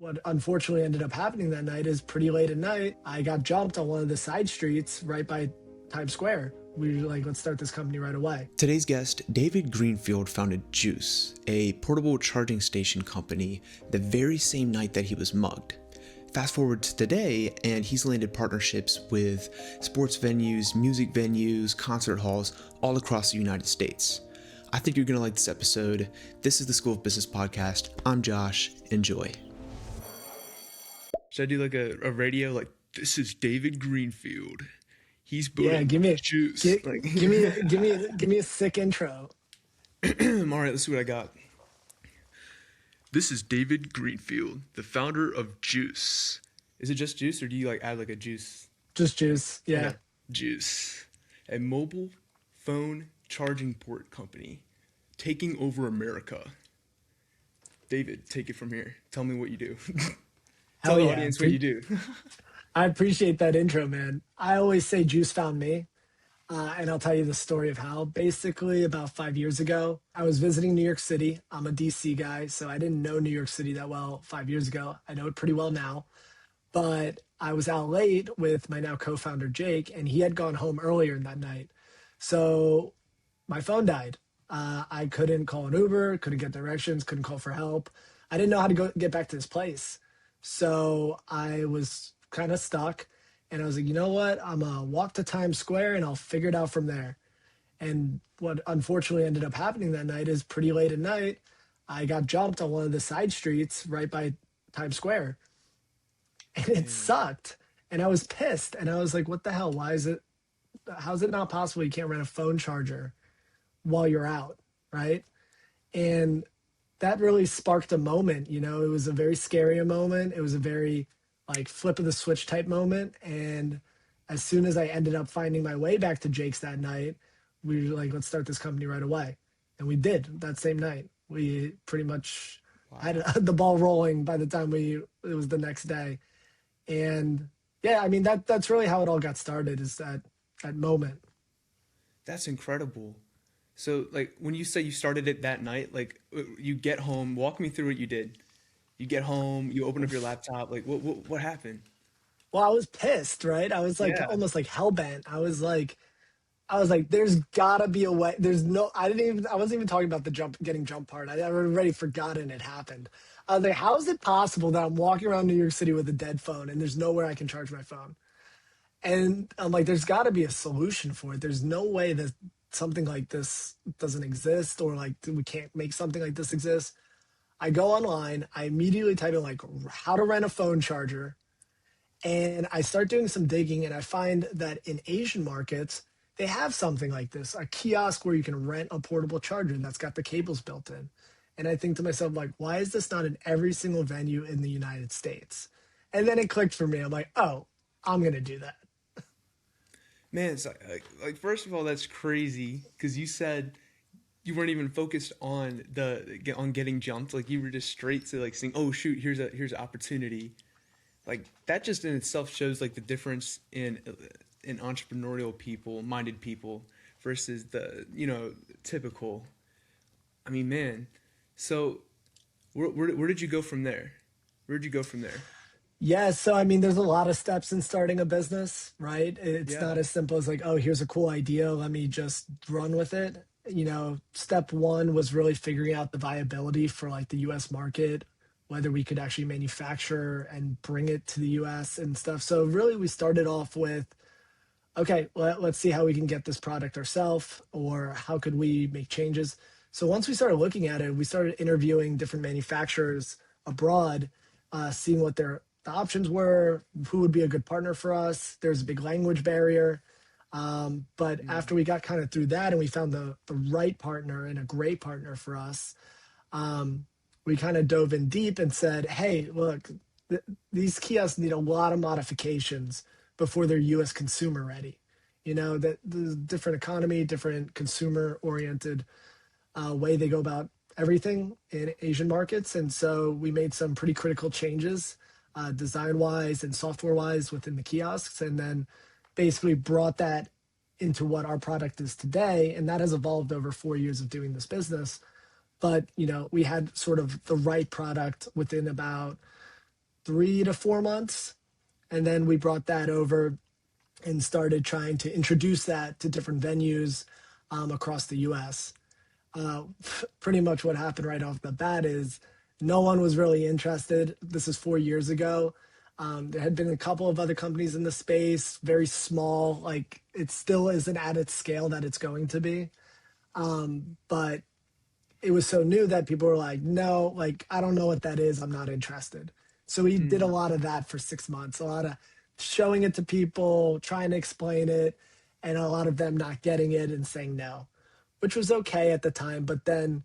what unfortunately ended up happening that night is pretty late at night, I got jumped on one of the side streets right by Times Square. We were like, let's start this company right away. Today's guest, David Greenfield, founded JUUCE, a portable charging station company, the very same night that he was mugged. Fast forward to today, and he's landed partnerships with sports venues, music venues, concert halls all across the United States. I think you're going to like this episode. This is the School of Business podcast. I'm Josh. Enjoy. Should I do like a radio? Like, this is David Greenfield. He's building JUUCE. Give me a sick intro. All right, let's see what I got. This is David Greenfield, the founder of JUUCE. Is it just JUUCE, or do you like add like a juice? Just JUUCE, yeah. JUUCE, a mobile phone charging port company, taking over America. David, take it from here. Tell me what you do. Tell the audience what you do. I appreciate that intro, man. I always say JUUCE found me. And I'll tell you the story of how. Basically, about 5 years ago, I was visiting New York City. I'm a DC guy, so I didn't know New York City that well 5 years ago. I know it pretty well now. But I was out late with my now co-founder, Jake, and he had gone home earlier that night. So my phone died. I couldn't call an Uber, couldn't get directions, couldn't call for help. I didn't know how to get back to this place. So I was kind of stuck. And I was like, you know what? I'm going to walk to Times Square and I'll figure it out from there. And what unfortunately ended up happening that night is pretty late at night, I got jumped on one of the side streets right by Times Square. And it sucked. And I was pissed. And I was like, what the hell? How's it not possible you can't rent a phone charger while you're out, right? And that really sparked a moment. You know, it was a very scary moment. It was a very like flip of the switch type moment. And as soon as I ended up finding my way back to Jake's that night, we were like, let's start this company right away. And we did that same night. We pretty much had the ball rolling by the time it was the next day. And yeah, I mean, that's really how it all got started, is that moment. That's incredible. So like when you say you started it that night, like you get home, walk me through what you did. You get home, you open up your laptop, like what happened? Well, I was pissed, right? I was like almost like hellbent. I was like, there's gotta be a way. I wasn't even talking about the getting jump part. I already forgotten it happened. I was like, how is it possible that I'm walking around New York City with a dead phone and there's nowhere I can charge my phone? And I'm like, there's gotta be a solution for it. There's no way that something like this doesn't exist, or like we can't make something like this exist. I go online, I immediately type in like how to rent a phone charger, and I start doing some digging, and I find that in Asian markets, they have something like this, a kiosk where you can rent a portable charger that's got the cables built in. And I think to myself, like, why is this not in every single venue in the United States? And then it clicked for me. I'm like, oh, I'm going to do that. Man, it's like first of all, that's crazy, because you said you weren't even focused on getting jumped. Like you were just straight to like saying, "Oh shoot, here's an opportunity." Like that just in itself shows like the difference in entrepreneurial minded people versus the typical. I mean, man. So where did you go from there? Where'd you go from there? Yeah, so I mean, there's a lot of steps in starting a business, right? It's not as simple as like, oh, here's a cool idea, let me just run with it. You know, step one was really figuring out the viability for like the US market, whether we could actually manufacture and bring it to the US and stuff. So really we started off with, okay, well, let's see how we can get this product ourselves, or how could we make changes. So once we started looking at it, we started interviewing different manufacturers abroad, seeing what the options were, who would be a good partner for us. There's a big language barrier. But after we got kind of through that and we found the right partner and a great partner for us, we kind of dove in deep and said, hey, look, these kiosks need a lot of modifications before they're US consumer ready. You know, that the different economy, different consumer oriented way they go about everything in Asian markets. And so we made some pretty critical changes design-wise and software-wise within the kiosks, and then basically brought that into what our product is today. And that has evolved over 4 years of doing this business. But, you know, we had sort of the right product within about 3 to 4 months. And then we brought that over and started trying to introduce that to different venues across the US. Uh, Pretty much what happened right off the bat is no one was really interested. This is 4 years ago. There had been a couple of other companies in the space, very small. Like it still isn't at its scale that it's going to be. But it was so new that people were like, no, like, I don't know what that is. I'm not interested. So we did a Mm. lot of that for 6 months, a lot of showing it to people, trying to explain it, and a lot of them not getting it and saying no, which was okay at the time. But then,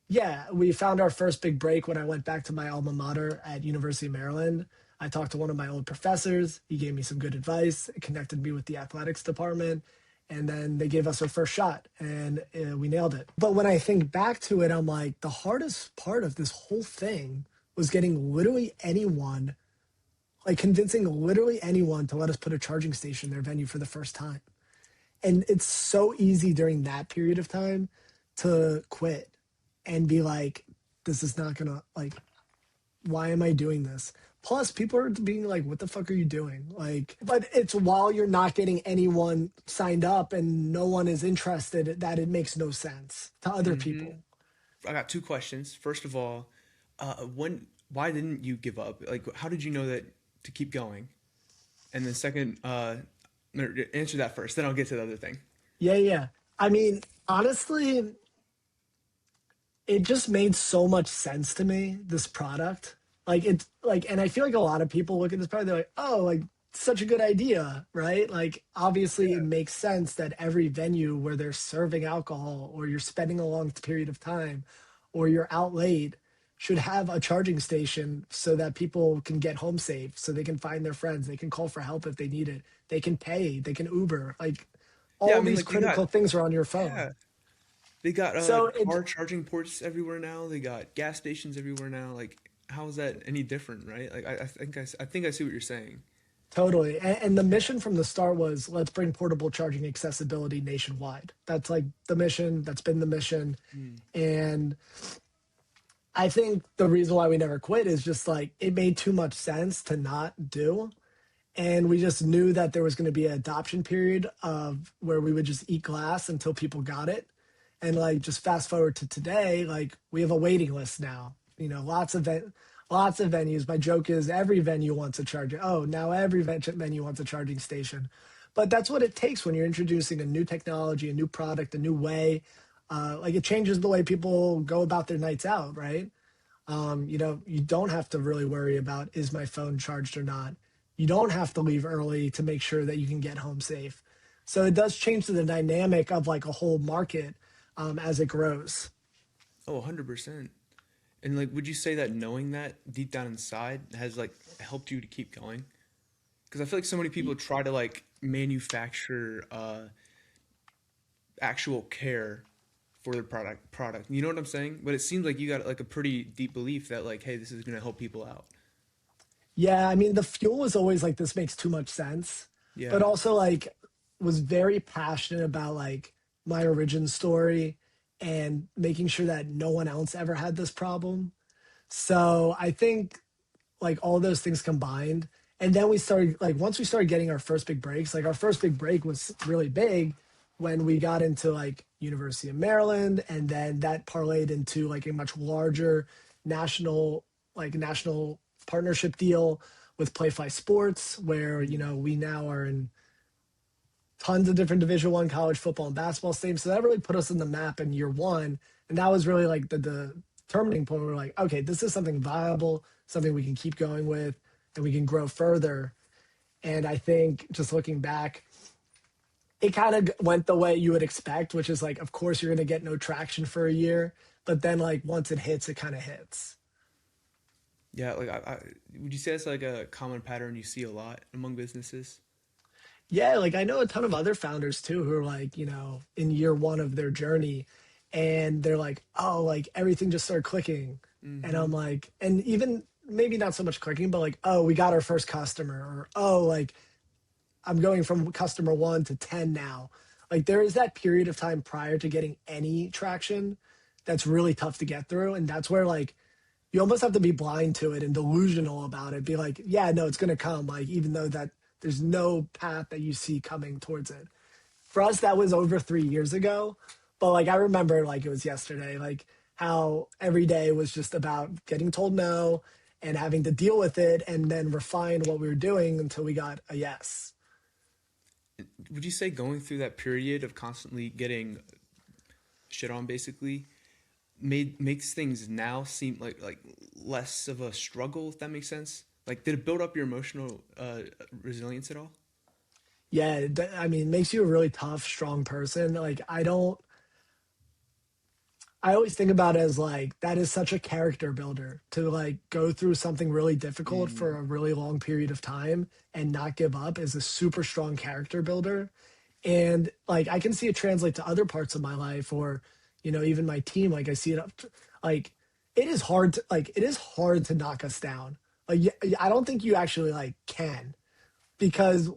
yeah, we found our first big break when I went back to my alma mater at University of Maryland. I talked to one of my old professors. He gave me some good advice. It connected me with the athletics department. And then they gave us our first shot and we nailed it. But when I think back to it, I'm like, the hardest part of this whole thing was getting literally anyone, like convincing literally anyone to let us put a charging station in their venue for the first time. And it's so easy during that period of time to quit and be like, this is not gonna, like, why am I doing this? Plus, people are being like, what the fuck are you doing? Like, but it's while you're not getting anyone signed up and no one is interested that it makes no sense to other Hmm. people. I got two questions. First of all, why didn't you give up? Like, how did you know that to keep going? And then second, no, answer that first, then I'll get to the other thing. Yeah, yeah. I mean, honestly, it just made so much sense to me, this product. Like it's like, and I feel like a lot of people look at this product, they're like, oh, like such a good idea, right? Like obviously it Yeah. makes sense that every venue where they're serving alcohol or you're spending a long period of time or you're out late should have a charging station so that people can get home safe, so they can find their friends, they can call for help if they need it, they can pay, they can Uber. Like Yeah, I all mean, these like they got, critical things are on your phone. yeah, they got So it car charging ports everywhere now. They got gas stations everywhere now. Like, how is that any different, right? Like, I think I see what you're saying. Totally. And the mission from the start was let's bring portable charging accessibility nationwide. That's like the mission. That's been the mission. Mm. And I think the reason why we never quit is just like it made too much sense to not do. And we just knew that there was going to be an adoption period of where we would just eat glass until people got it. And like just fast forward to today, like we have a waiting list now. You know, lots of venues. My joke is every venue wants a charger. Oh, now every venue wants a charging station. But that's what it takes when you're introducing a new technology, a new product, a new way. Like it changes the way people go about their nights out, right? You know, you don't have to really worry about is my phone charged or not. You don't have to leave early to make sure that you can get home safe. So it does change the dynamic of like a whole market as it grows. Oh, 100%. And like, would you say that knowing that deep down inside has like helped you to keep going? Because I feel like so many people try to like manufacture actual care for their product. You know what I'm saying? But it seems like you got like a pretty deep belief that like, hey, this is gonna help people out. Yeah, I mean, the fuel was always like, this makes too much sense, but Yeah. also like was very passionate about like my origin story and making sure that no one else ever had this problem. So I think like all those things combined. And then we started like once we started getting our first big breaks, like our first big break was really big when we got into like University of Maryland, and then that parlayed into like a much larger national national partnership deal with Playfly Sports, where you know we now are in tons of different Division 1 college football and basketball stadiums. So that really put us in the map in year one. And that was really like the turning point where we're like, okay, this is something viable, something we can keep going with, and we can grow further. And I think just looking back, it kind of went the way you would expect, which is like, of course, you're going to get no traction for a year. But then, like, once it hits, it kind of hits. Yeah, like would you say that's like a common pattern you see a lot among businesses? Yeah, like I know a ton of other founders too who are like, you know, in year one of their journey and they're like, oh, like everything just started clicking. And Mm-hmm. I'm like, and even maybe not so much clicking, but like, oh, we got our first customer, or oh, like I'm going from customer 1 to 10 now. Like there is that period of time prior to getting any traction that's really tough to get through. And that's where like you almost have to be blind to it and delusional about it. Be like, yeah, no, it's going to come. Like, even though that there's no path that you see coming towards it. For us, that was over 3 years ago. But like, I remember like it was yesterday, like how every day was just about getting told no and having to deal with it and then refine what we were doing until we got a yes. Would you say going through that period of constantly getting shit on basically makes things now seem like less of a struggle, if that makes sense? Like, did it build up your emotional resilience at all? Yeah, I mean, it makes you a really tough, strong person. Like, I always think about it as like that is such a character builder to like go through something really difficult for Mm, a really long period of time and not give up is a super strong character builder. And like I can see it translate to other parts of my life or, even my team. Like I see it up like it is hard to like it is hard to knock us down. Like I don't think you actually like can because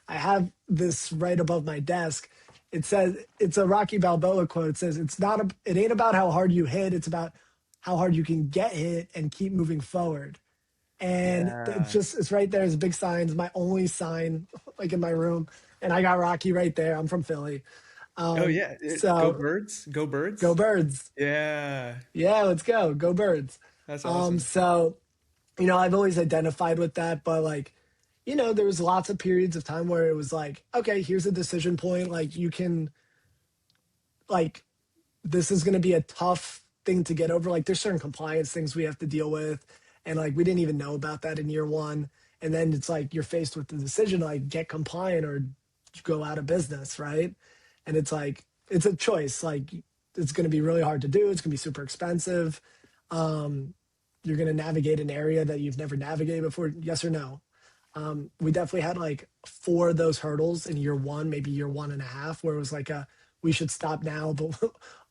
I have this right above my desk. It says it's a Rocky Balboa quote. It says it ain't about how hard you hit, it's about how hard you can get hit and keep moving forward. And yeah. it's right there as a big sign. It's my only sign like in my room. And I got Rocky right there. I'm from Philly. Oh yeah. Go So birds. Go go birds. birds. Yeah. Yeah, let's go. Go birds. That's Um, awesome. so I've always identified with that, but like, there was lots of periods of time where it was like, okay, here's a decision point. Like, you can, like, this is going to be a tough thing to get over. Like, there's certain compliance things we have to deal with. And like, we didn't even know about that in year one. And then it's like, you're faced with the decision, to, like, get compliant or go out of business. Right. And it's like, it's a choice. Like, it's going to be really hard to do. It's going to be super expensive. Um, you're going to navigate an area that you've never navigated before. Yes or no? We definitely had like four of those hurdles in year one, maybe year 1.5, where it was like we should stop now, but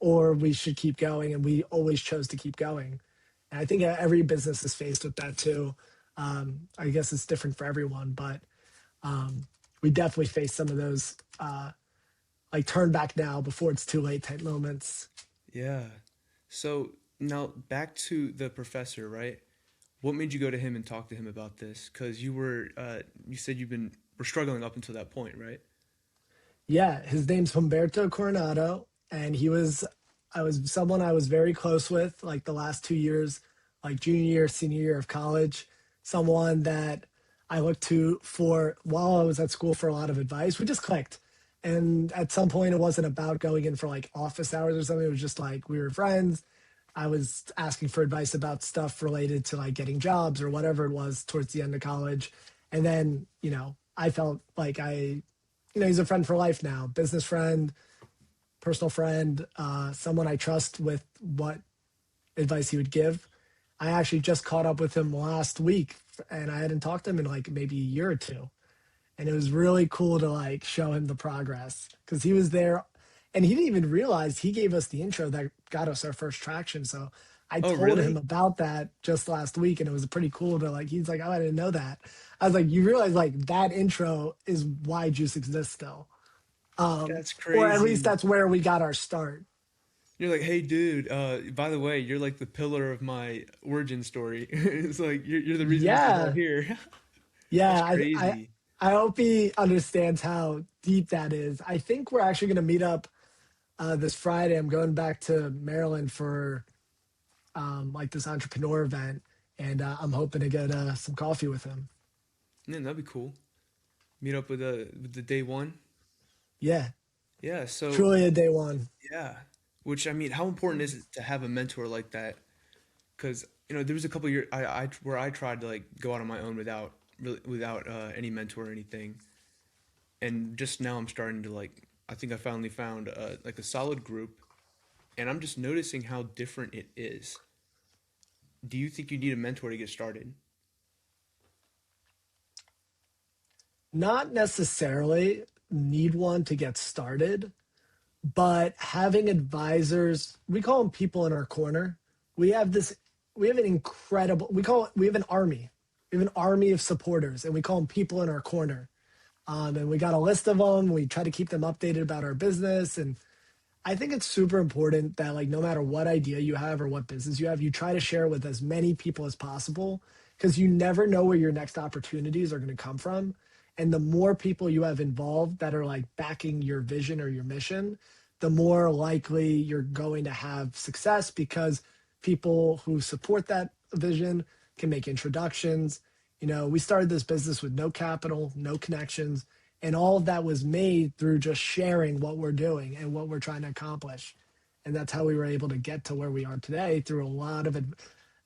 or we should keep going, and we always chose to keep going. And I think every business is faced with that too. I guess it's different for everyone, but we definitely face some of those like turn back now before it's too late type moments. Yeah. So now back to the professor, right? What made you go to him and talk to him about this? Because you said were struggling up until that point, right? Yeah, his name's Humberto Coronado, and I was someone I was very close with, like the last 2 years, like junior year, senior year of college. Someone that I looked to for while I was at school for a lot of advice. We just clicked, and at some point, it wasn't about going in for like office hours or something. It was just like we were friends. I was asking for advice about stuff related to like getting jobs or whatever it was towards the end of college, and then I felt like he's a friend for life now, business friend, personal friend, someone I trust with what advice he would give. I actually just caught up with him last week and I hadn't talked to him in like maybe a year or two. And it was really cool to like show him the progress because he was there and he didn't even realize he gave us the intro that got us our first traction. So I Oh, told him really? about that just last week and it was pretty cool to like, he's like, oh, I didn't know that. I was like, you realize like that intro is why Juice exists still. That's Or at least crazy. that's where we got our start. You're like, hey, dude. By the way, you're like the pillar of my origin story. It's like you're the reason this is all Yeah, here. That's yeah. crazy. I hope he understands how deep that is. I think we're actually going to meet up this Friday. I'm going back to Maryland for like this entrepreneur event, and I'm hoping to get some coffee with him. Yeah, that'd be cool. Meet up with the day one. Yeah, Yeah. So truly a day one. yeah. Which I mean, how important is it to have a mentor like that? Because there was a couple years where I tried to like go out on my own without any mentor or anything, and just now I'm starting to like I think I finally found like a solid group, and I'm just noticing how different it is. Do you think you need a mentor to get started? Not necessarily need one to get started, but having advisors, we call them people in our corner. We have this, we have an incredible, we have an army. We have an army of supporters, and we call them people in our corner. And we got a list of them. We try to keep them updated about our business, and I think it's super important that like no matter what idea you have or what business you have, you try to share it with as many people as possible because you never know where your next opportunities are going to come from. And the more people you have involved that are like backing your vision or your mission, the more likely you're going to have success because people who support that vision can make introductions. You know, we started this business with no capital, no connections, and all of that was made through just sharing what we're doing and what we're trying to accomplish. And that's how we were able to get to where we are today through a lot of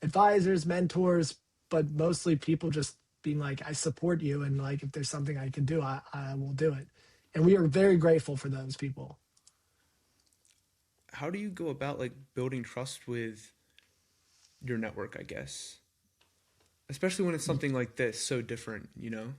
advisors, mentors, but mostly people just being like, I support you. And like, if there's something I can do, I will do it. And we are very grateful for those people. How do you go about like building trust with your network, I guess? Especially when it's something like this, so different, you know?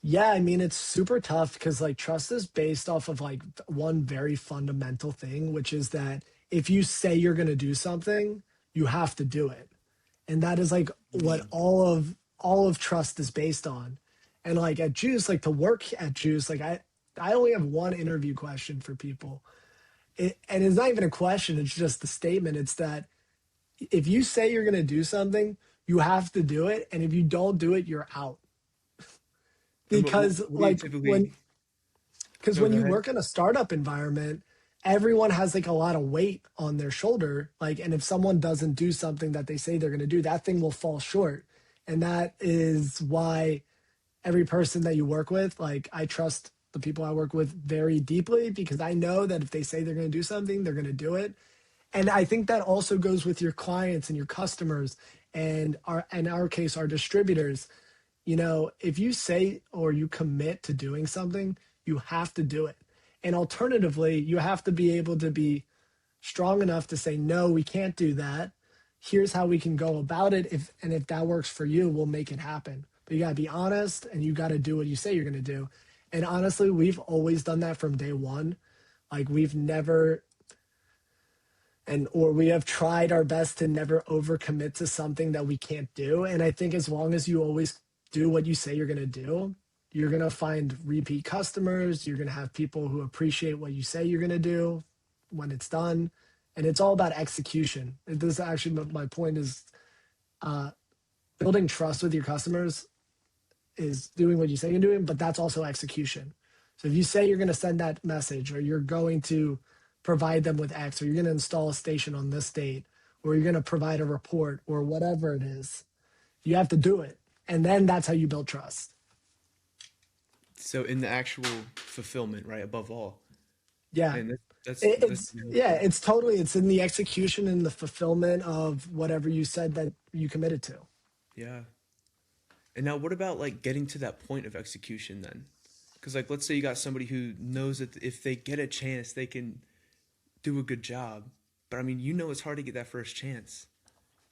Yeah, I mean, it's super tough because like trust is based off of like one very fundamental thing, which is that if you say you're going to do something, you have to do it. And that is like what Mm. all of trust is based on. And like at Juice, like to work at Juice, like I only have one interview question for people. And it's not even a question, it's just the statement. It's that if you say you're going to do something, you have to do it, and if you don't do it, you're out. And what, what, Because what do you like typically? No, when go you ahead. work in a startup environment, everyone has like a lot of weight on their shoulder. Like, and if someone doesn't do something that they say they're going to do, that thing will fall short. And that is why every person that you work with, like, I trust the people I work with very deeply because I know that if they say they're going to do something, they're going to do it. And I think that also goes with your clients and your customers and our, in our case, our distributors. You know, if you say or you commit to doing something, you have to do it. And alternatively, you have to be able to be strong enough to say, no, we can't do that. Here's how we can go about it. If that works for you, we'll make it happen. But you gotta be honest and you gotta do what you say you're gonna do. And honestly, we've always done that from day one. Like we've never and or we have tried our best to never overcommit to something that we can't do. And I think as long as you always do what you say you're going to do, you're going to find repeat customers, you're going to have people who appreciate what you say you're going to do when it's done, and it's all about execution. This actually my point is uh, building trust with your customers is doing what you say you're doing, but that's also execution. So if you say you're going to send that message or you're going to provide them with X or you're going to install a station on this date or you're going to provide a report or whatever it is, you have to do it. And then that's how you build trust. So in the actual fulfillment, right, above all, Yeah. and that's It's really yeah, cool. it's in the execution and the fulfillment of whatever you said that you committed to. Yeah. And now, what about like getting to that point of execution then? Because like, let's say you got somebody who knows that if they get a chance, they can do a good job. But I mean, you know, it's hard to get that first chance.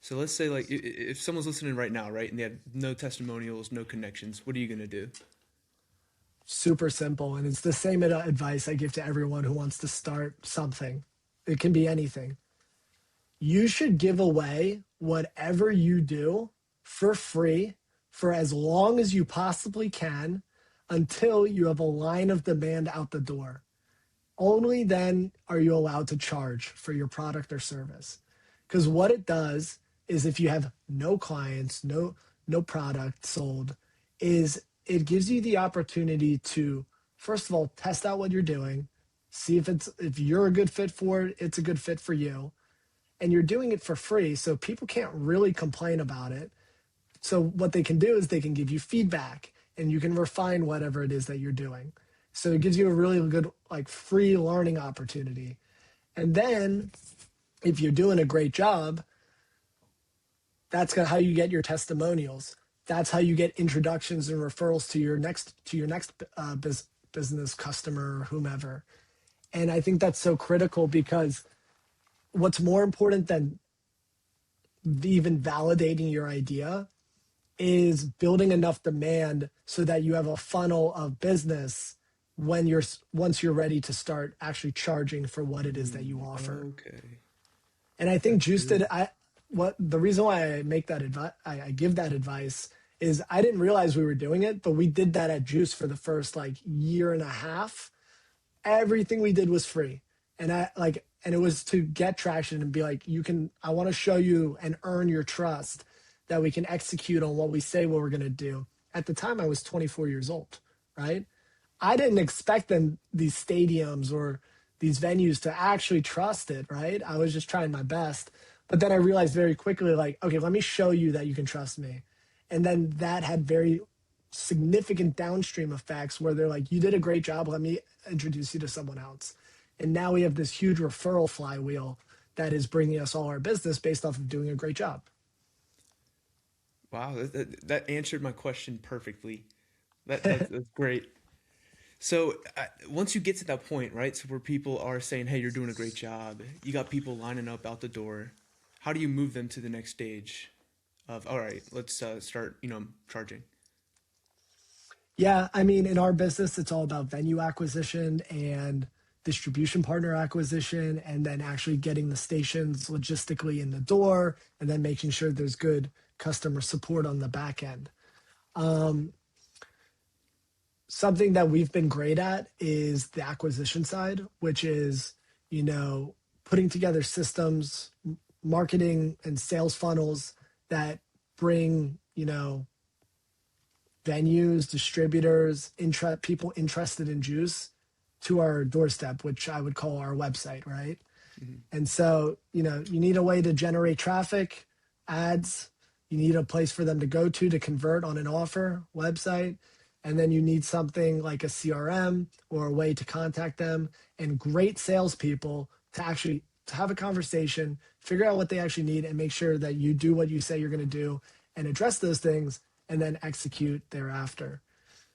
So let's say like if someone's listening right now, right, and they have no testimonials, no connections, what are you gonna do? Super simple. And it's the same advice I give to everyone who wants to start something. It can be anything. You should give away whatever you do for free for as long as you possibly can until you have a line of demand out the door. Only then are you allowed to charge for your product or service. Because what it does is if you have no clients, no product sold, is it gives you the opportunity to first of all test out what you're doing, see if you're a good fit for it, it's a good fit for you and you're doing it for free. So people can't really complain about it. So what they can do is they can give you feedback and you can refine whatever it is that you're doing. So it gives you a really good like free learning opportunity. And then if you're doing a great job, that's how you get your testimonials. That's how you get introductions and referrals to your next business customer or whomever. And I think that's so critical because what's more important than even validating your idea is building enough demand so that you have a funnel of business when you're once you're ready to start actually charging for what it is that you offer. Okay, And I think that's Juice really did I what the reason why I make that advice I give that advice is I didn't realize we were doing it, but we did that at Juice for the first like year and a half. Everything we did was free. And and it was to get traction and be like, I want to show you and earn your trust that we can execute on what we say what we're going to do. At the time, I was 24 years old, right? I didn't expect these stadiums or these venues to actually trust it, right? I was just trying my best. But then I realized very quickly, like, okay, let me show you that you can trust me. And then that had very significant downstream effects where they're like, you did a great job. Let me introduce you to someone else. And now we have this huge referral flywheel that is bringing us all our business based off of doing a great job. Wow, that answered my question perfectly. That's great. So once you get to that point, right? So where people are saying, "Hey, you're doing a great job," you got people lining up out the door. How do you move them to the next stage of, all right, let's start, charging? Yeah, I mean, in our business, it's all about venue acquisition and distribution partner acquisition, and then actually getting the stations logistically in the door, and then making sure there's good customer support on the back end. Um, Something that we've been great at is the acquisition side, which is, you know, putting together systems, marketing and sales funnels that bring, venues, distributors, people interested in juice to our doorstep, which I would call our website, right? Hmm. And so, you need a way to generate traffic, ads, you need a place for them to go to convert on an offer, website, and then you need something like a CRM or a way to contact them and great salespeople to actually to have a conversation, figure out what they actually need and make sure that you do what you say you're going to do and address those things and then execute thereafter.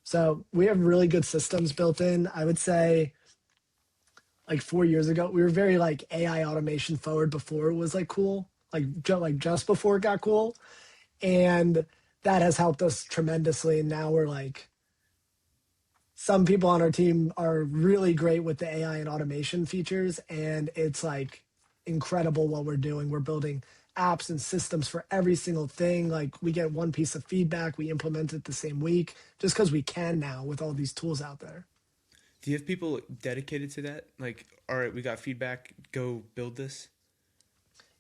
So we have really good systems built in. I would say like 4 years ago, we were very like AI automation forward before it was like cool, like just before it got cool, and that has helped us tremendously. And now we're like, some people on our team are really great with the AI and automation features, and it's like incredible what we're doing. We're building apps and systems for every single thing. Like we get one piece of feedback, we implement it the same week, just because we can now with all these tools out there. Do you have people dedicated to that? Like, all right, we got feedback, go build this.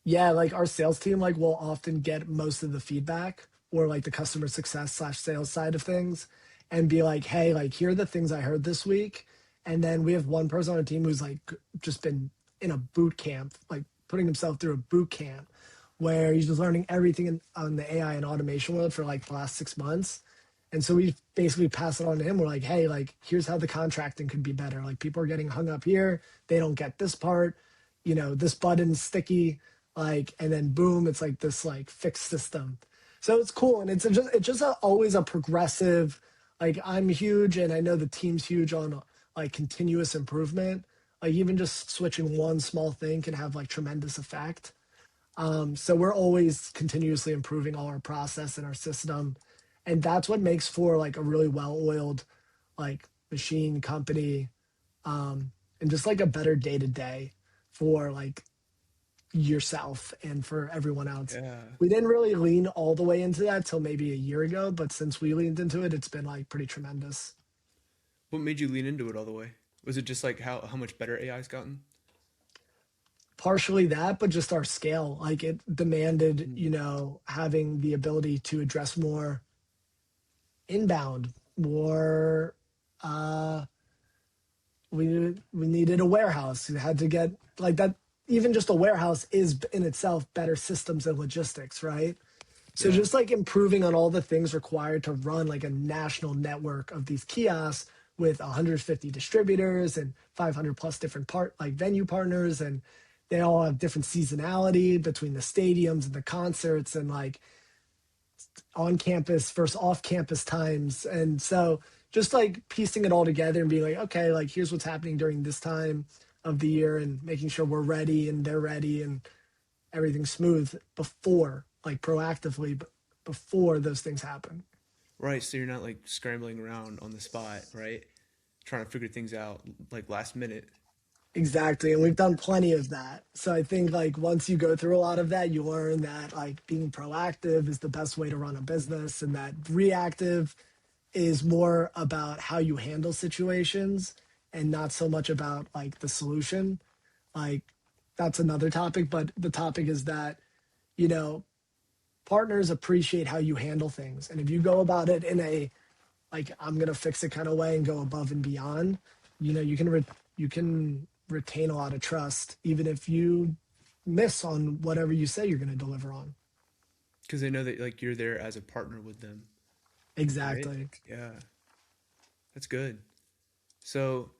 Yeah, like our sales team like will often get most of the feedback or like the customer success slash sales side of things and be like, hey, like here are the things I heard this week. And then we have one person on our team who's like just been in a boot camp, like putting himself through a boot camp where he's just learning everything on the AI and automation world for like the last 6 months. And so we basically pass it on to him. We're like, hey, like here's how the contracting could be better. Like people are getting hung up here. They don't get this part. This button's sticky, like, and then boom, it's like this like fixed system. So it's cool. And always a progressive, like I'm huge and I know the team's huge on like continuous improvement. Like even just switching one small thing can have like tremendous effect. So we're always continuously improving all our process and our system. And that's what makes for like a really well-oiled like machine company, and just like a better day to day for like yourself and for everyone else. Yeah. We didn't really lean all the way into that till maybe a year ago, but since we leaned into it, it's been like pretty tremendous. What made you lean into it all the way? Was it just like how much better AI's gotten? Partially that, but just our scale. Like it demanded, Mm. having the ability to address more inbound, more uh we needed a warehouse. We had to get like that. Even just a warehouse is in itself better systems and logistics, right? So Yeah. just like improving on all the things required to run like a national network of these kiosks with 150 distributors and 500 plus different venue partners, and they all have different seasonality between the stadiums and the concerts and like on campus versus off campus times. And so just like piecing it all together and being like, okay, like here's what's happening during this time of the year and making sure we're ready and they're ready and everything's smooth before, like proactively, before those things happen. Right. So you're not like scrambling around on the spot, right? Trying to figure things out like last minute. Exactly. And we've done plenty of that. So I think like once you go through a lot of that, you learn that like being proactive is the best way to run a business and that reactive is more about how you handle situations and not so much about like the solution. Like that's another topic, but the topic is that, you know, partners appreciate how you handle things. And if you go about it in a like I'm gonna fix it kind of way and go above and beyond, you can retain a lot of trust even if you miss on whatever you say you're gonna deliver on. Because they know that like you're there as a partner with them, right? Exactly. Yeah, that's good. So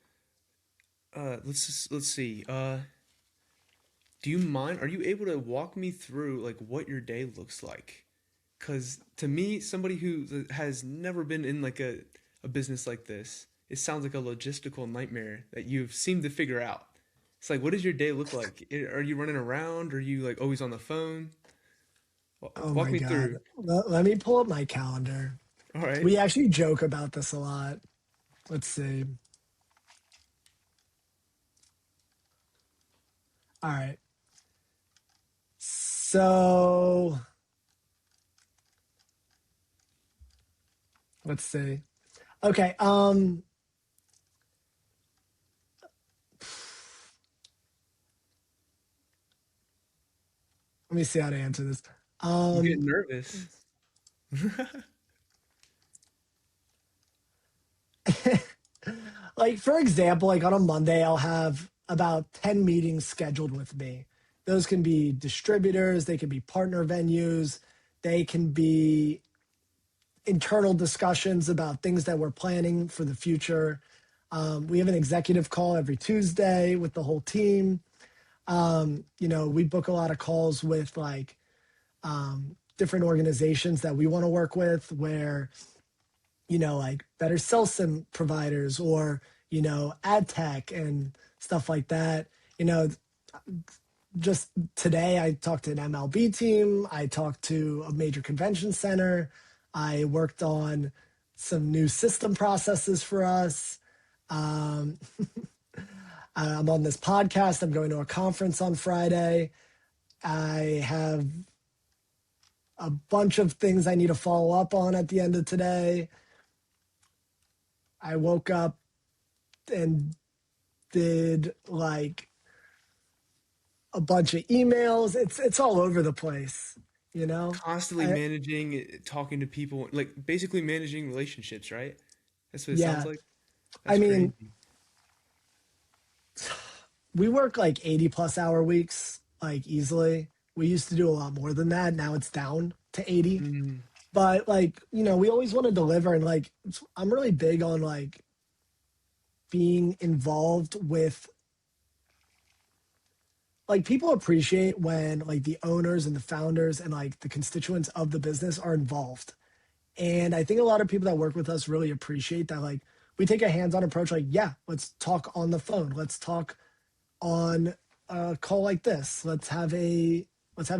let's see. Do you mind? Are you able to walk me through like what your day looks like? Because to me, somebody who has never been in like a business like this, it sounds like a logistical nightmare that you've seemed to figure out. It's like, what does your day look like? Are you running around? Are you like always on the phone? Oh Walk my me God. through. Let me pull up my calendar. All right. We actually joke about this a lot. Let's see. All right. So let's see. Okay. Let me see how to answer this. I'm Um, getting nervous. like for example, like on a Monday, I'll have about 10 meetings scheduled with me. Those can be distributors, they can be partner venues, they can be internal discussions about things that we're planning for the future. We have an executive call every Tuesday with the whole team. We book a lot of calls with like different organizations that we want to work with where, like better cell sim providers or, ad tech and stuff like that. You know, just today I talked to an MLB team. I talked to a major convention center. I worked on some new system processes for us. Um, I'm on this podcast. I'm going to a conference on Friday. I have a bunch of things I need to follow up on at the end of today. I woke up and did like a bunch of emails. It's all over the place, you know. Constantly I, managing, talking to people, like basically managing relationships, right? That's what it sounds yeah, like. I That's mean, crazy. we work like 80 plus hour weeks, like easily. We used to do a lot more than that. Now it's down to 80. Mm, But like, we always want to deliver. And like, I'm really big on like being involved with like people appreciate when like the owners and the founders and like the constituents of the business are involved. And I think a lot of people that work with us really appreciate that. Like, we take a hands on approach, like, yeah, let's talk on the phone. Let's talk on a call like this. Let's have a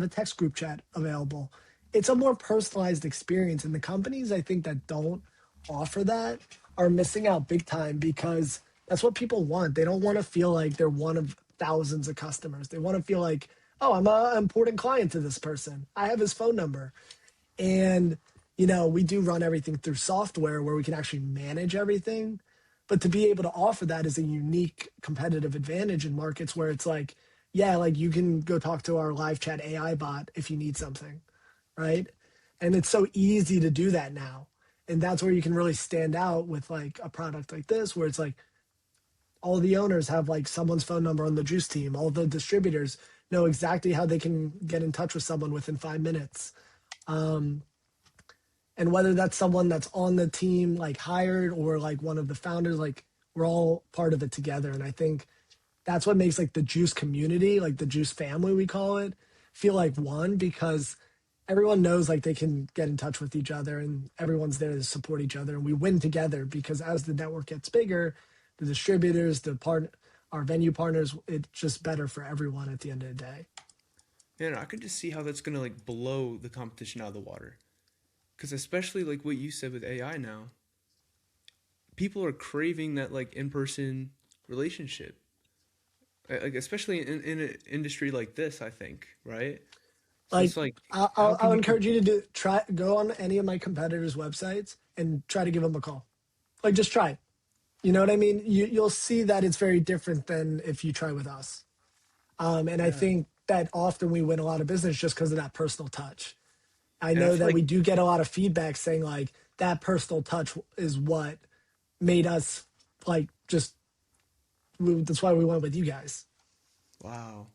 text group chat available. It's a more personalized experience, and the companies I think that don't offer that are missing out big time because that's what people want. They don't want to feel like they're one of thousands of customers. They want to feel like, oh, I'm an important client to this person. I have his phone number. And, we do run everything through software where we can actually manage everything. But to be able to offer that is a unique competitive advantage in markets where it's like, yeah, like you can go talk to our live chat AI bot if you need something, right? And it's so easy to do that now. And that's where you can really stand out with like a product like this, where it's like all the owners have like someone's phone number on the JUUCE team. All the distributors know exactly how they can get in touch with someone within 5 minutes. Um, and whether that's someone that's on the team like hired or like one of the founders, like we're all part of it together. And I think that's what makes like the JUUCE community, like the JUUCE family we call it, feel like one, because everyone knows like they can get in touch with each other and everyone's there to support each other, and we win together because as the network gets bigger, the distributors, our venue partners, it's just better for everyone at the end of the day. man, I could just see how that's gonna like blow the competition out of the water. Because especially like what you said with AI now, people are craving that like in-person relationship. Like especially in an industry like this, I think, right? So Like it's like, how I'll can you encourage you to compete? try go on any of my competitors' websites and try to give them a call. Like just try it. You know what I mean? You'll see that it's very different than if you try with us. And I Yeah. think that often we win a lot of business just because of that personal touch. I And I know feel that like, we do get a lot of feedback saying like that personal touch is what made us like just that's why we went with you guys. wow.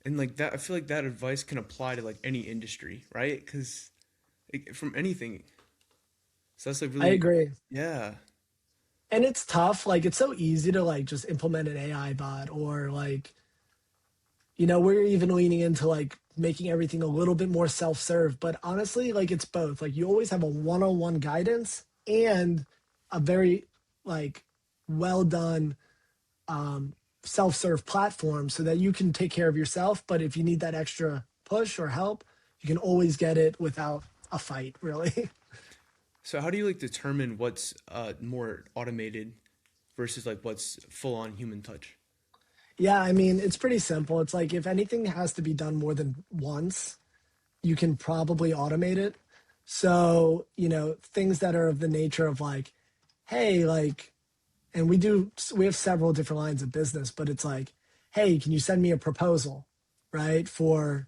And like that, I feel like that advice can apply to like any industry, right? Because from anything. So that's like I really, agree. yeah. And it's tough. Like it's so easy to like just implement an AI bot or like, we're even leaning into like making everything a little bit more self-serve. But honestly, like it's both. Like you always have a one-on-one guidance and a very like well done um self-serve platform so that you can take care of yourself. But if you need that extra push or help, you can always get it without a fight, really. So how do you like determine what's more automated versus like what's full on human touch? Yeah, I mean, it's pretty simple. It's like if anything has to be done more than once, you can probably automate it. So, things that are of the nature of like, hey, like, and we have several different lines of business, but it's like, hey, can you send me a proposal, right, for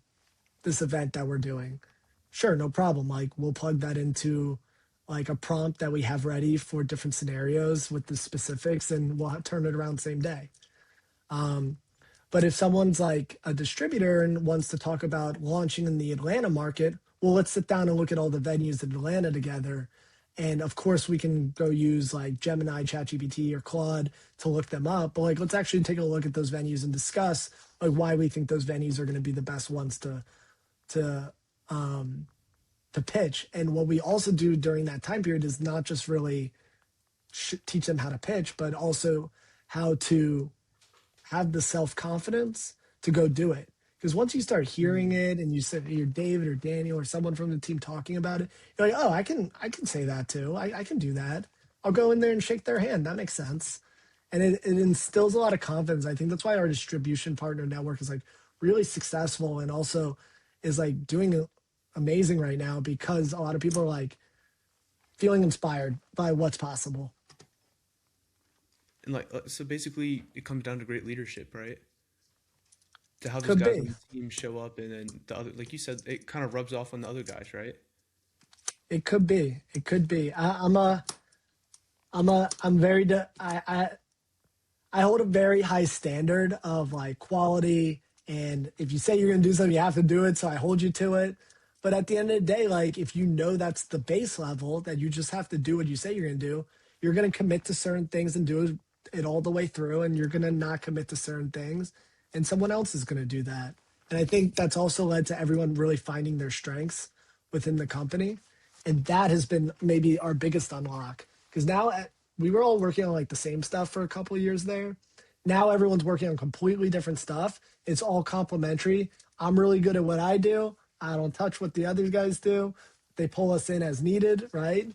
this event that we're doing? Sure, no problem. Like, we'll plug that into like a prompt that we have ready for different scenarios with the specifics, and we'll turn it around same day. Um, but if someone's like a distributor and wants to talk about launching in the Atlanta market, well, let's sit down and look at all the venues in Atlanta together. And of course, we can go use like Gemini, ChatGPT, or Claude to look them up. But like, let's actually take a look at those venues and discuss like why we think those venues are going to be the best ones to um, to pitch. And what we also do during that time period is not just really teach them how to pitch, but also how to have the self confidence to go do it. Because once you start hearing Mm. it and you said you're David or Daniel or someone from the team talking about it, you're like, oh, I can say that too. I can do that. I'll go in there and shake their hand. That makes sense. And it instills a lot of confidence. I think that's why our distribution partner network is like really successful and also is like doing amazing right now because a lot of people are like feeling inspired by what's possible. And like, so basically, it comes down to great leadership, right? To how those Could guys be. on the team show up, and then the other, like you said, it kind of rubs off on the other guys, right? It could be. It could be. I'm very I hold a very high standard of like quality, and if you say you're going to do something you have to do it, so I hold you to it. But at the end of the day, like if you know that's the base level that you just have to do what you say you're going to do, you're going to commit to certain things and do it all the way through, and you're going to not commit to certain things, and someone else is going to do that. And I think that's also led to everyone really finding their strengths within the company, and that has been maybe our biggest unlock because now we were all working on like the same stuff for a couple of years there. Now everyone's working on completely different stuff. It's all complementary. I'm really good at what I do. I don't touch what the other guys do. They pull us in as needed, right?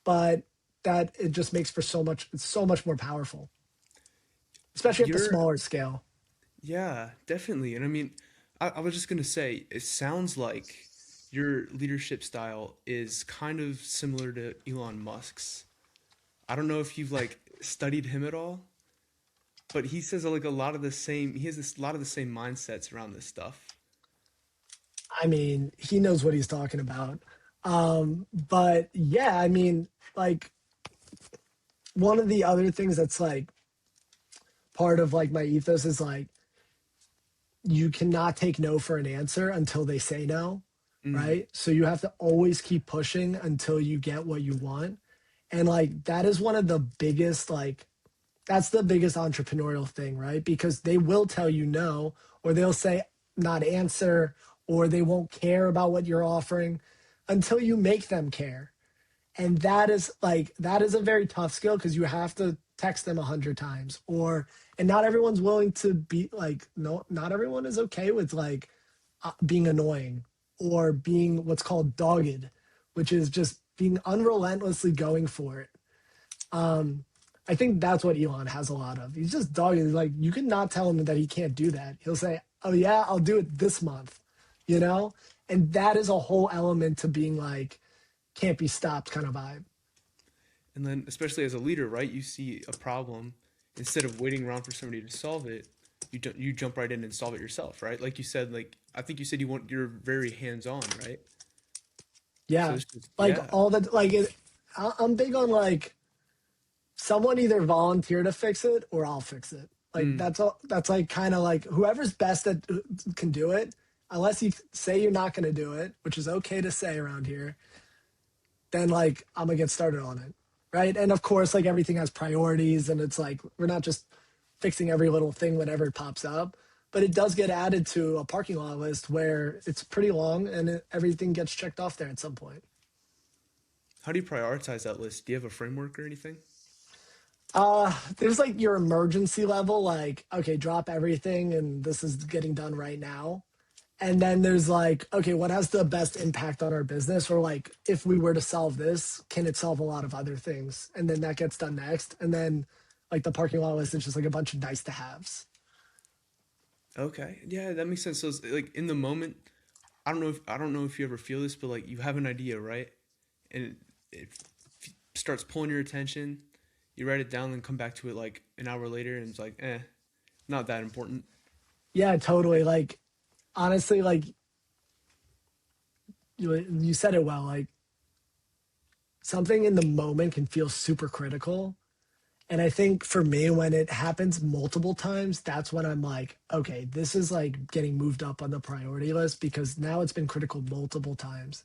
But that it just makes for so much, it's so much more powerful, especially at the You're, smaller scale. yeah, definitely. And I mean, I was just gonna say, it sounds like your leadership style is kind of similar to Elon Musk's. I don't know if you've like studied him at all, but he says like a lot of the same. He has a lot of the same mindsets around this stuff. I mean, he knows what he's talking about. But yeah, I mean, like one of the other things that's like part of like my ethos is like you cannot take no for an answer until they say no, Mm, right? So you have to always keep pushing until you get what you want. And like that is one of the biggest like that's the biggest entrepreneurial thing, right? Because they will tell you no or they'll say not answer or they won't care about what you're offering until you make them care. And that is a very tough skill because you have to text them 100 times or and not everyone's willing to be like no not everyone is okay with like being annoying or being what's called dogged, which is just being unrelentlessly going for it. um I think that's what Elon has a lot of. He's just dogged. Like you could not tell him that he can't do that. He'll say, oh yeah, I'll do it this month, you know and that is a whole element to being like can't be stopped kind of vibe. and then especially as a leader, right? You see a problem instead of waiting around for somebody to solve it. you jump right in and solve it yourself, right? Like you said, like I think you said you're very hands on, right? So Yeah. it's just Like yeah. all that, like I'm big on like someone either volunteer to fix it or I'll fix it. Like Mm, that's all. That's like kind of like whoever's best that can do it. Unless you say you're not going to do it, which is okay to say around here, then like I'm gonna get started on it, right? And of course, like everything has priorities, and it's like we're not just fixing every little thing whenever it pops up, but it does get added to a parking lot list where it's pretty long, and everything gets checked off there at some point. how do you prioritize that list? Do you have a framework or anything? There's like your emergency level, like okay, drop everything, and this is getting done right now. And then there's like, okay, what has the best impact on our business? Or like, if we were to solve this, can it solve a lot of other things? And then that gets done next. And then like the parking lot list is just like a bunch of nice to haves. Okay, yeah, that makes sense. So it's, like in the moment, I don't know if you ever feel this, but like you have an idea, right? And it starts pulling your attention. You write it down, then come back to it like an hour later, and it's like, not that important. Yeah, totally. Like, honestly, like you said it well. Like, something in the moment can feel super critical. And I think for me, when it happens multiple times, that's when I'm like, okay, this is like getting moved up on the priority list because now it's been critical multiple times.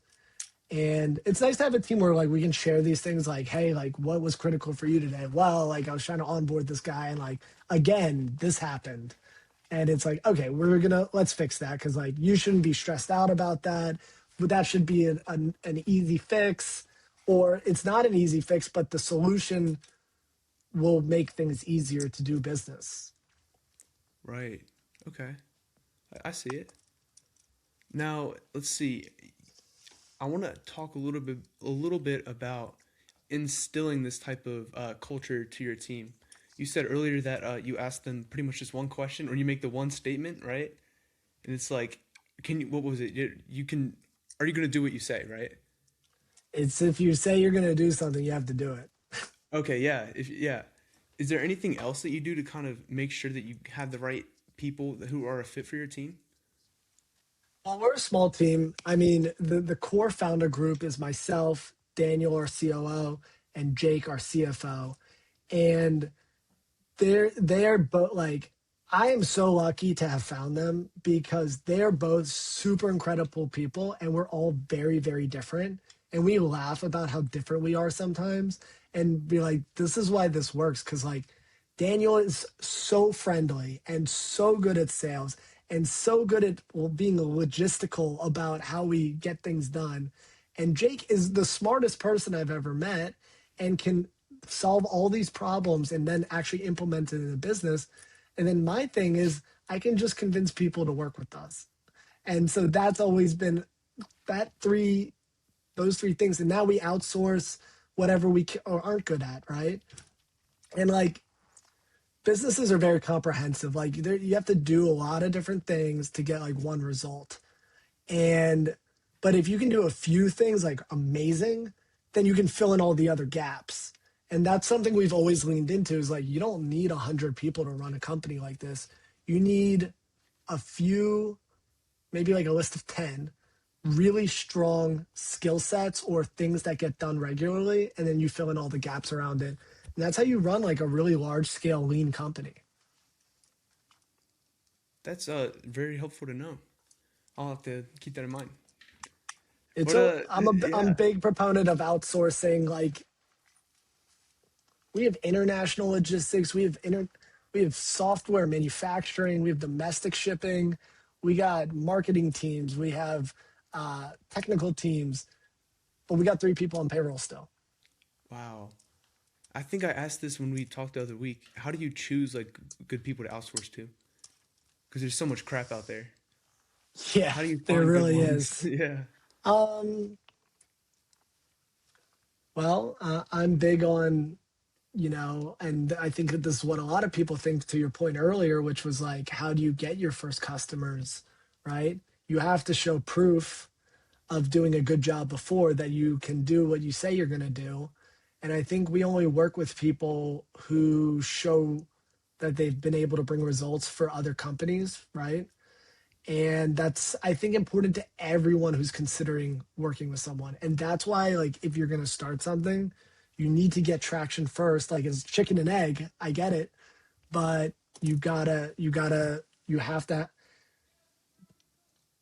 And it's nice to have a team where like we can share these things like, hey, like what was critical for you today? Well, like I was trying to onboard this guy and like again, this happened. And it's like, okay, let's fix that because like you shouldn't be stressed out about that. But that should be an easy fix. Or it's not an easy fix, but the solution will make things easier to do business. Right. Okay. I see it. Now, let's see. I want to talk a little bit about instilling this type of culture to your team. You said earlier that you asked them pretty much just one question, or you make the one statement, right? And it's like, can you? What was it? You can. Are you going to do what you say, right? It's if you say you're going to do something, you have to do it. Okay, yeah. If yeah, is there anything else that you do to kind of make sure that you have the right people who are a fit for your team? Well, we're a small team. I mean, the core founder group is myself, Daniel, our COO, and Jake, our CFO. And they are both like I am so lucky to have found them because they are both super incredible people and we're all very, very different. And we laugh about how different we are sometimes and be like, this is why this works. Cause like Daniel is so friendly and so good at sales and so good at well, being logistical about how we get things done. And Jake is the smartest person I've ever met and can solve all these problems and then actually implement it in a business. And then my thing is I can just convince people to work with us. And so that's always been that three those three things. And now we outsource whatever or aren't good at, right? And like businesses are very comprehensive. Like you have to do a lot of different things to get like one result. And but if you can do a few things like amazing, then you can fill in all the other gaps. And that's something we've always leaned into is like you don't need 100 people to run a company like this. You need a few, maybe like a list of 10 really strong skill sets or things that get done regularly, and then you fill in all the gaps around it. And that's how you run like a really large scale lean company. That's very helpful to know. I'll have to keep that in mind. It's But a I'm a yeah. big proponent of outsourcing. Like we have international logistics, we have software manufacturing, we have domestic shipping, we got marketing teams, we have technical teams, but we got 3 people on payroll still. Wow. I think I asked this when we talked the other week. How do you choose like good people to outsource to? Because there's so much crap out there. Yeah, How do you there find good really ones? is. Yeah. Um, well, I'm big on, and I think that this is what a lot of people think to your point earlier, which was like, how do you get your first customers, right? You have to show proof of doing a good job before that you can do what you say you're going to do. And I think we only work with people who show that they've been able to bring results for other companies, right? And that's, I think, important to everyone who's considering working with someone. And that's why, like, if you're going to start something, you need to get traction first. Like, it's chicken and egg. I get it, but you have to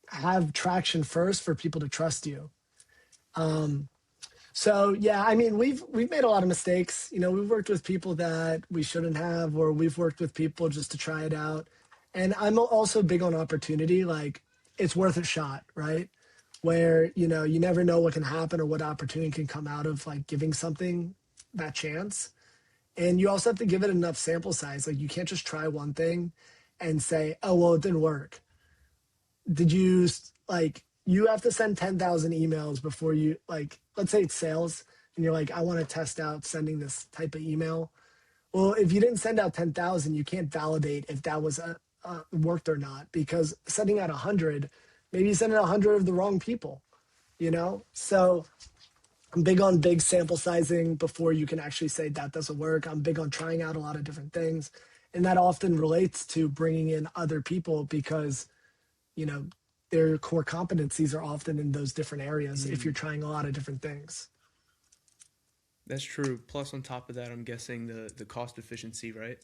have traction first for people to trust you. Um, So yeah, I mean, we've made a lot of mistakes. You know, we've worked with people that we shouldn't have, or we've worked with people just to try it out. And I'm also big on opportunity. Like, it's worth a shot, right? Where, you know, you never know what can happen or what opportunity can come out of like giving something that chance. And you also have to give it enough sample size. Like, you can't just try one thing and say, oh, well, it didn't work. Did you like, you have to send 10,000 emails before you, like, let's say it's sales and you're like, I want to test out sending this type of email. Well, if you didn't send out 10,000, you can't validate if that was worked or not, because sending out 100, maybe you send out 100 of the wrong people, you know? So I'm big on big sample sizing before you can actually say that doesn't work. I'm big on trying out a lot of different things. And that often relates to bringing in other people because, you know, their core competencies are often in those different areas if you're Mm, trying a lot of different things. that's true. Plus, on top of that, I'm guessing the cost efficiency, right?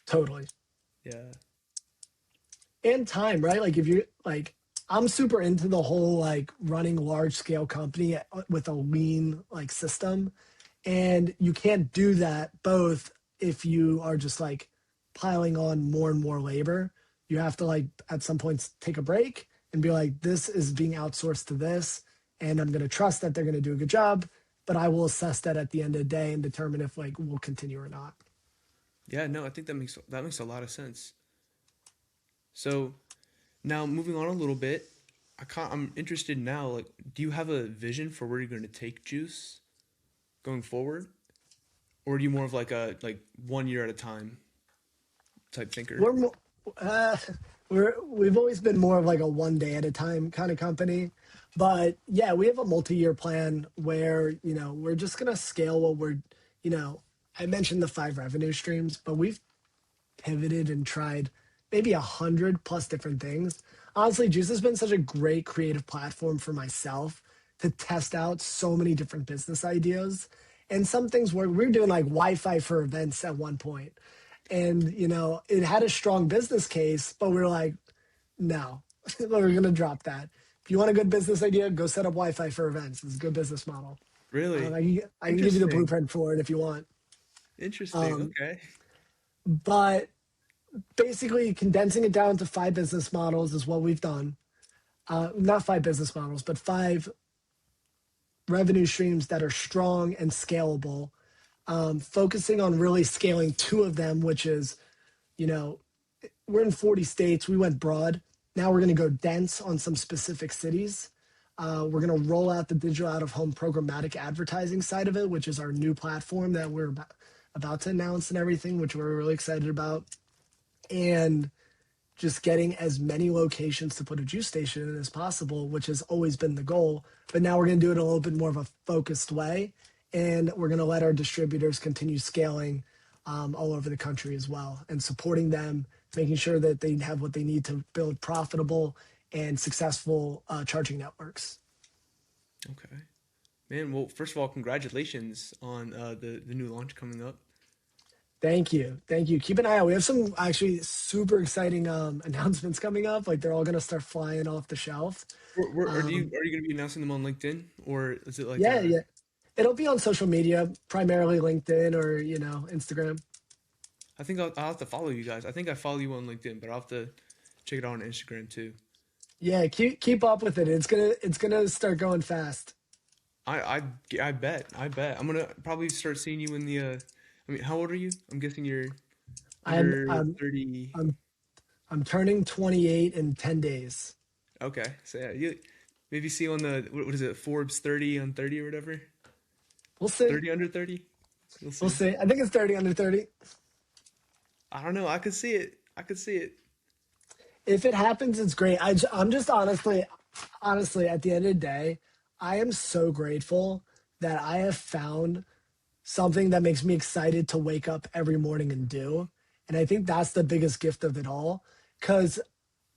Totally. Yeah. And time, right? Like, if you like, I'm super into the whole like running large scale company with a lean like system. And you can't do that both if you are just like piling on more and more labor. You have to like at some points take a break and be like, this is being outsourced to this. And I'm going to trust that they're going to do a good job. But I will assess that at the end of the day and determine if like we'll continue or not. Yeah, no, I think that makes a lot of sense. So now moving on a little bit, I'm interested now. Like, do you have a vision for where you're going to take Juice going forward, or are you more of like a like 1 year at a time type thinker? We're mo- uh, we've always been more of like a one day at a time kind of company, but yeah, we have a multi-year plan where, you know, we're just gonna scale what we're, you know, I mentioned the 5 revenue streams, but we've pivoted and tried maybe 100 plus different things. Honestly, Juice has been such a great creative platform for myself to test out so many different business ideas. And some things where we were doing like Wi-Fi for events at one point. And, you know, it had a strong business case, but we were like, no, we're going to drop that. If you want a good business idea, go set up Wi-Fi for events. It's a good business model. Really I can give you the interesting. blueprint for it if you want. Interesting. Um, Okay. but basically condensing it down to 5 business models is what we've done. Not 5 business models, but 5 revenue streams that are strong and scalable. Focusing on really scaling 2 of them, which is, you know, we're in 40 states. We went broad. Now we're going to go dense on some specific cities. We're going to roll out the digital out of home programmatic advertising side of it, which is our new platform that we're about to announce and everything, which we're really excited about. And just getting as many locations to put a juice station in as possible, which has always been the goal. But now we're going to do it in a little bit more of a focused way. And we're going to let our distributors continue scaling all over the country as well and supporting them, making sure that they have what they need to build profitable and successful charging networks. Okay. Man, well, first of all, congratulations on the new launch coming up. Thank you. Thank you. Keep an eye out. We have some actually super exciting announcements coming up. Like, they're all going to start flying off the shelf. Are Um, you going to be announcing them on LinkedIn, or is it like yeah, yeah. It'll be on social media, primarily LinkedIn or, you know, Instagram. I think I'll have to follow you guys. I think I follow you on LinkedIn, but I'll have to check it out on Instagram too. Yeah, keep up with it. It's gonna start going fast. I bet. I bet. I'm gonna probably start seeing you in the. I mean, how old are you? I'm guessing I'm you're I'm 30. I'm I'm turning 28 in 10 days. Okay, so yeah, you maybe see you on the what is it, Forbes 30 on 30 or whatever. We'll see. 30 under 30. We'll We'll see. see. I think it's 30 under 30. I don't know. I could see it. I could see it. If it happens, it's great. I'm just honestly, at the end of the day, I am so grateful that I have found something that makes me excited to wake up every morning and do. And I think that's the biggest gift of it all. Cause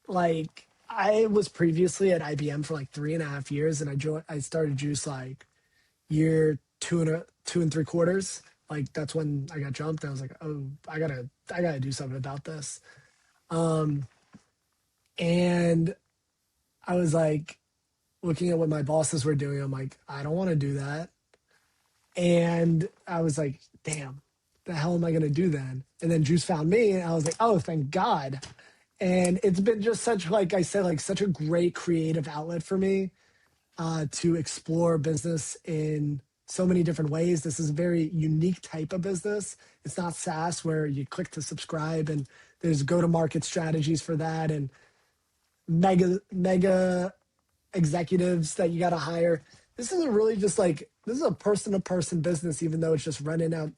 like I was previously at IBM for like 3.5 years, and I started Juice like year 2 and 3/4. Like that's when I got jumped. I was like, oh, I gotta do something about this. Um, and I was like looking at what my bosses were doing. I'm like, I don't want to do that. And I was like, damn, the hell am I gonna do then? And then Juice found me, and I was like, oh, thank God. And it's been just such, like I said, like such a great creative outlet for me to explore business in so many different ways. This is a very unique type of business. It's not SaaS where you click to subscribe and there's go to market strategies for that and mega executives that you got to hire. This is really just like, this is a person to person business, even though it's just running out.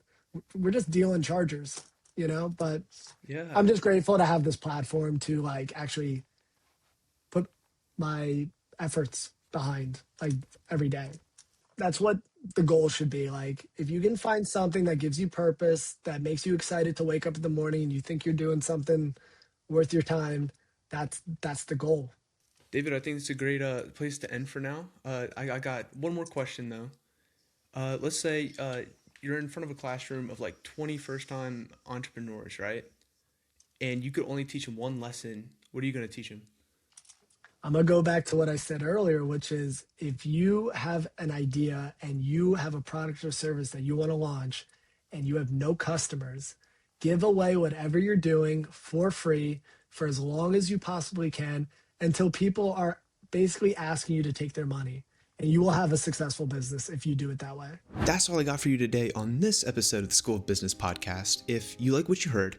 We're just dealing chargers, but Yeah. I'm just grateful to have this platform to like actually put my efforts behind like every day. That's what the goal should be. Like if you can find something that gives you purpose, that makes you excited to wake up in the morning and you think you're doing something worth your time, that's the goal. David, I think it's a great place to end for now. I got one more question though. Let's say you're in front of a classroom of like 20 first time entrepreneurs, right? And you could only teach them one lesson. What are you going to teach them? I'm going to go back to what I said earlier, which is if you have an idea and you have a product or service that you want to launch and you have no customers, give away whatever you're doing for free for as long as you possibly can until people are basically asking you to take their money. And you will have a successful business if you do it that way. That's all I got for you today on this episode of the School of Business podcast. If you like what you heard,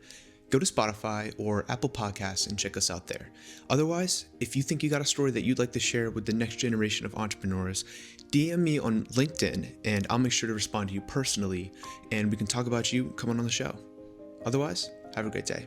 go to Spotify or Apple Podcasts and check us out there. Otherwise, if you think you got a story that you'd like to share with the next generation of entrepreneurs, DM me on LinkedIn and I'll make sure to respond to you personally and we can talk about you coming on the show. Otherwise, have a great day.